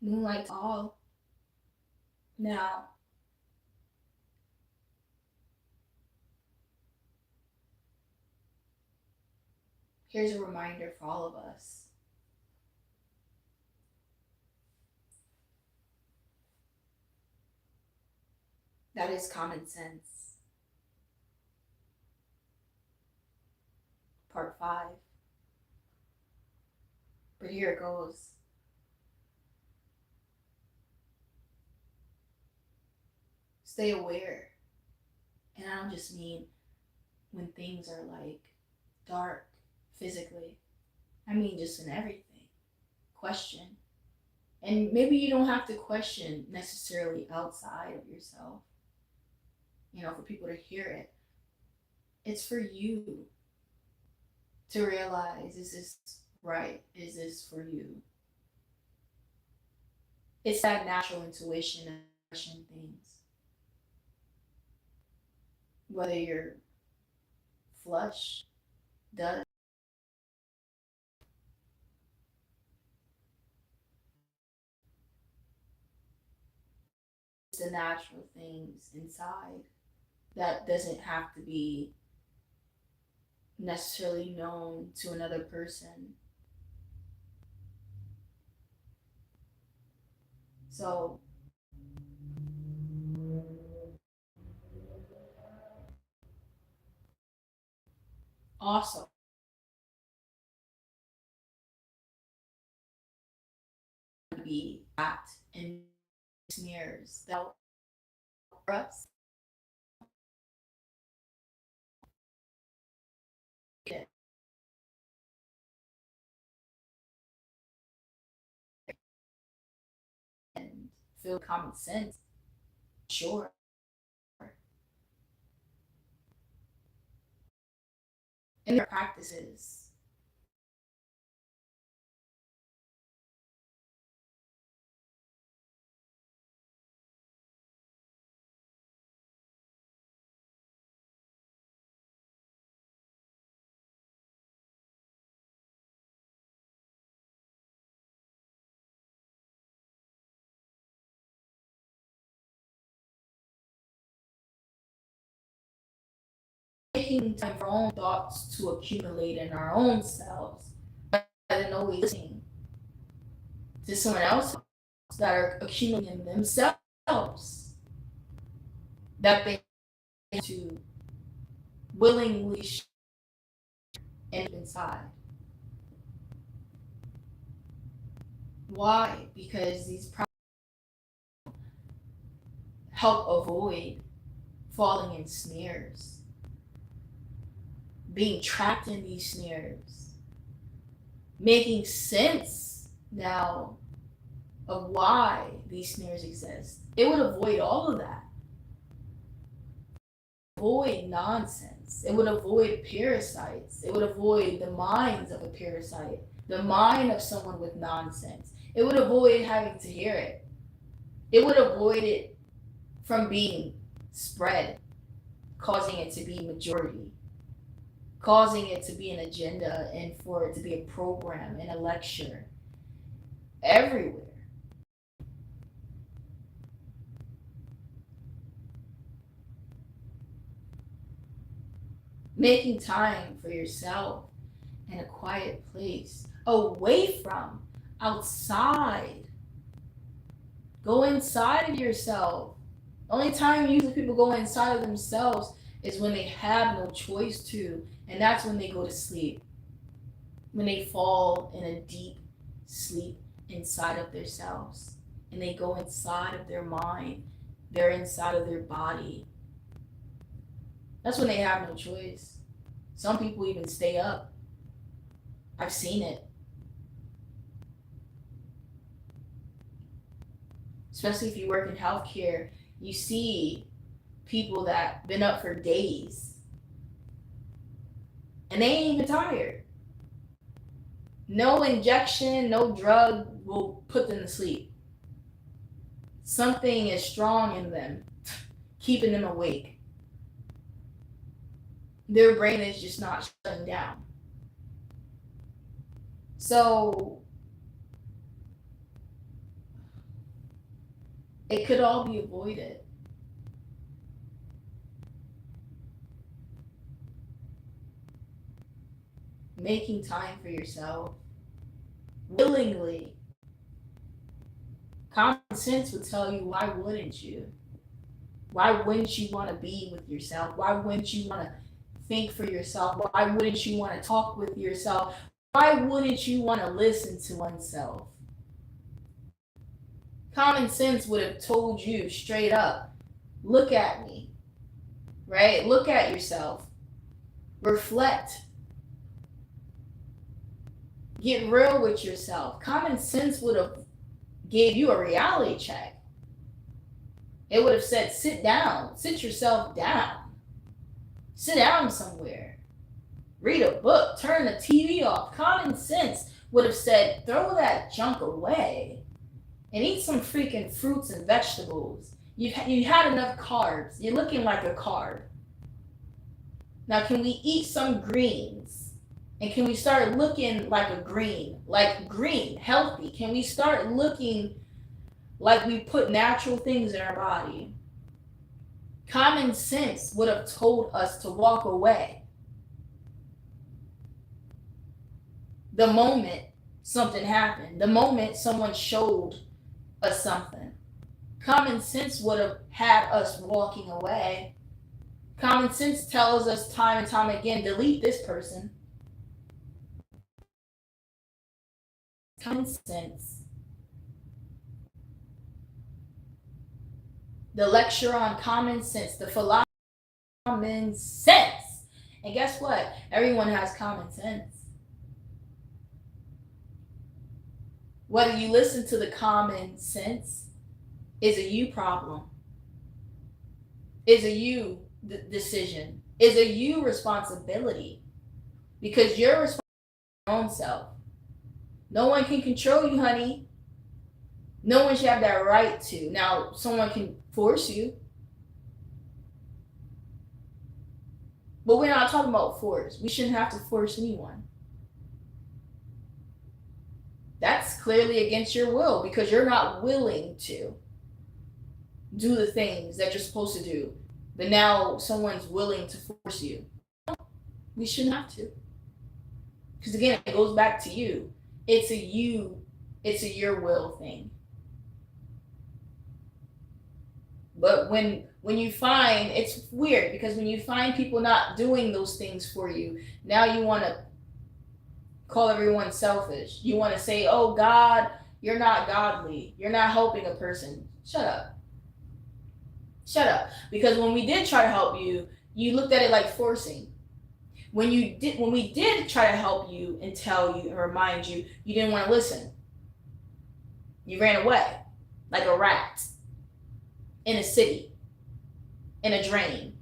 Moonlight all. Now, here's a reminder for all of us. That is common sense. Part 5. But here it goes. Stay aware. And I don't just mean when things are like dark physically, I mean just in everything. Question. And maybe you don't have to question necessarily outside of yourself, for people to hear it. It's for you to realize, is this right? Is this for you? It's that natural intuition of question things. Whether your flush does, it's the natural things inside that doesn't have to be necessarily known to another person. So also be at and sneers that us and feel common sense. Sure. And their practices. Taking time for our own thoughts to accumulate in our own selves rather than always listening to someone else that are accumulating in themselves that they to willingly and inside. Why? Because these help avoid falling in snares, being trapped in these snares, making sense now of why these snares exist. It would avoid all of that. Avoid nonsense. It would avoid parasites. It would avoid the minds of a parasite, the mind of someone with nonsense. It would avoid having to hear it. It would avoid it from being spread, causing it to be majority, causing it to be an agenda and for it to be a program and a lecture everywhere. Making time for yourself in a quiet place, away from outside. Go inside of yourself. Only time usually people go inside of themselves is when they have no choice to, and that's when they go to sleep. When they fall in a deep sleep inside of themselves, and they go inside of their mind, they're inside of their body. That's when they have no choice. Some people even stay up. I've seen it. Especially if you work in healthcare, you see people that been up for days and they ain't even tired. No injection, no drug will put them to sleep. Something is strong in them, keeping them awake. Their brain is just not shutting down. So It could all be avoided. Making time for yourself willingly. Common sense would tell you, why wouldn't you? Why wouldn't you want to be with yourself? Why wouldn't you want to think for yourself? Why wouldn't you want to talk with yourself? Why wouldn't you want to listen to oneself? Common sense would have told you straight up, look at me, right? Look at yourself. Reflect. Get real with yourself. Common sense would have gave you a reality check. It would have said, sit down, sit yourself down. Sit down somewhere. Read a book, turn the TV off. Common sense would have said, throw that junk away and eat some freaking fruits and vegetables. You had enough carbs. You're looking like a carb. Now, can we eat some greens? And can we start looking like green, healthy? Can we start looking like we put natural things in our body? Common sense would have told us to walk away the moment something happened, the moment someone showed us something. Common sense would have had us walking away. Common sense tells us time and time again, delete this person. Common sense. The lecture on common sense, the philosophy of common sense. And guess what? Everyone has common sense. Whether you listen to the common sense is a you problem, is a you decision, is a you responsibility, because you're responsible for your own self. No one can control you, honey. No one should have that right to. Now, someone can force you. But we're not talking about force. We shouldn't have to force anyone. That's clearly against your will because you're not willing to do the things that you're supposed to do. But now someone's willing to force you. We shouldn't have to. Because again, it goes back to you. It's a your will thing. But when you find, it's weird because when you find people not doing those things for you, now you want to call everyone selfish. You want to say, oh God, you're not godly. You're not helping a person. Shut up. Shut up. Because when we did try to help you, you looked at it like forcing. When we did try to help you and tell you and remind you, you didn't want to listen. You ran away like a rat in a city, in a drain,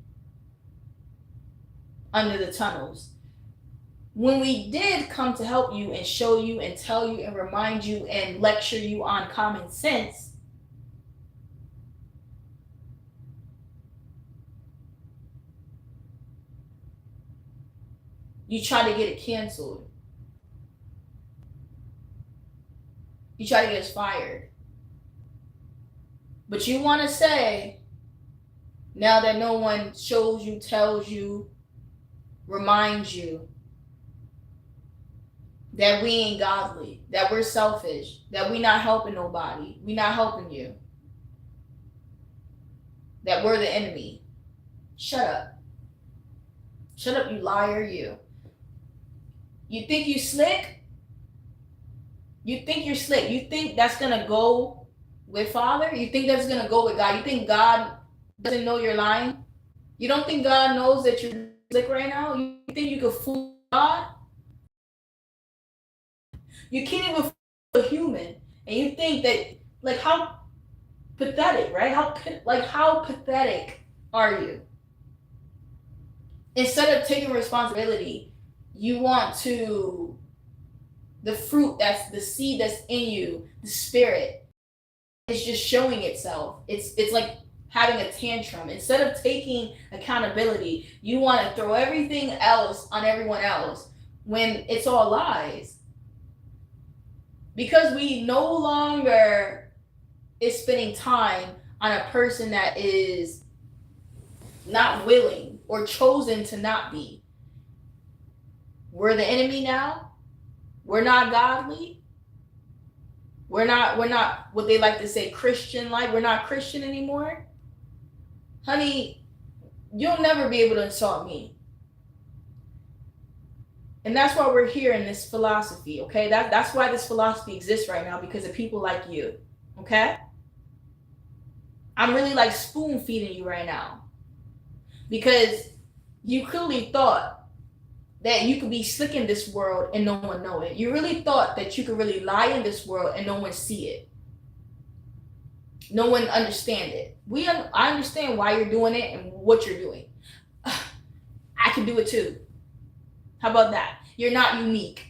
under the tunnels. When we did come to help you and show you and tell you and remind you and lecture you on common sense, you try to get it canceled. You try to get us fired. But you want to say, now that no one shows you, tells you, reminds you that we ain't godly, that we're selfish, that we not helping nobody, we not helping you, that we're the enemy. Shut up. Shut up, you liar, you. You think you slick? You think you're slick. You think that's going to go with Father? You think that's going to go with God? You think God doesn't know you're lying? You don't think God knows that you're slick right now? You think you can fool God? You can't even fool a human. And you think that, like, how pathetic, right? How pathetic are you? Instead of taking responsibility, you want to, the fruit, that's the seed that's in you, the spirit, is just showing itself. It's like having a tantrum. Instead of taking accountability, you want to throw everything else on everyone else when it's all lies. Because we no longer is spending time on a person that is not willing or chosen to not be. We're the enemy now. We're not godly. We're not what they like to say Christian like. We're not Christian anymore. Honey, you'll never be able to insult me. And that's why we're here in this philosophy, okay? That's why this philosophy exists right now, because of people like you, okay? I'm really like spoon feeding you right now, because you clearly thought that you could be slick in this world and no one know it. You really thought that you could really lie in this world and no one see it. No one understand it. I understand why you're doing it and what you're doing. I can do it too. How about that? You're not unique.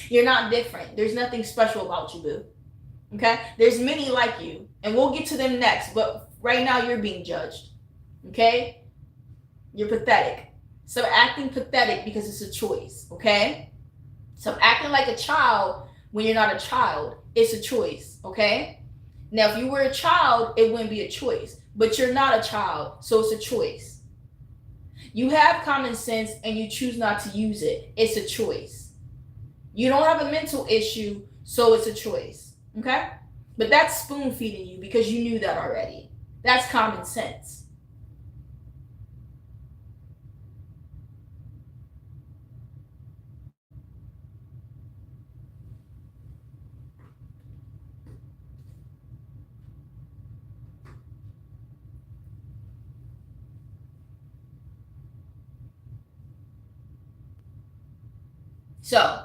You're not different. There's nothing special about you, boo. Okay? There's many like you, and we'll get to them next, but right now you're being judged. Okay? You're pathetic. So acting pathetic because it's a choice, okay? So acting like a child when you're not a child, it's a choice, okay? Now, if you were a child, it wouldn't be a choice, but you're not a child, so it's a choice. You have common sense and you choose not to use it. It's a choice. You don't have a mental issue, so it's a choice. Okay? But that's spoon feeding you because you knew that already. That's common sense. So,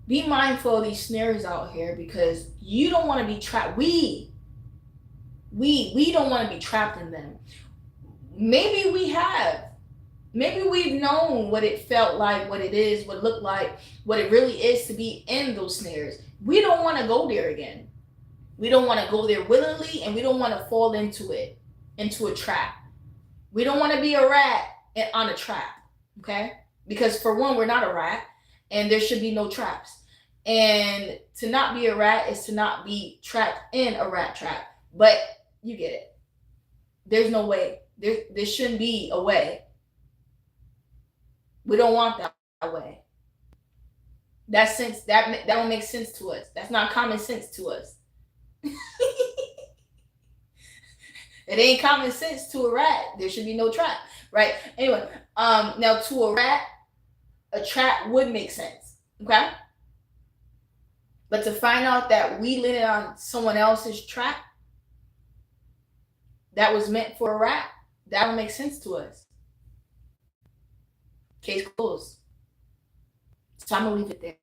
be mindful of these snares out here, because you don't want to be trapped. We don't want to be trapped in them. Maybe we have. Maybe we've known what it felt like, what it is, what it looked like, what it really is to be in those snares. We don't want to go there again. We don't want to go there willingly, and we don't want to fall into it, into a trap. We don't want to be a rat on a trap, okay? Because for one, we're not a rat, and there should be no traps. And to not be a rat is to not be trapped in a rat trap. But you get it. There's no way. There shouldn't be a way. We don't want that way. That don't make sense to us. That's not common sense to us. It ain't common sense to a rat. There should be no trap, right? Anyway, now to a rat, a trap would make sense, okay? But to find out that we landed on someone else's trap that was meant for a rat, that don't make sense to us. Case closed. So I'm gonna leave it there.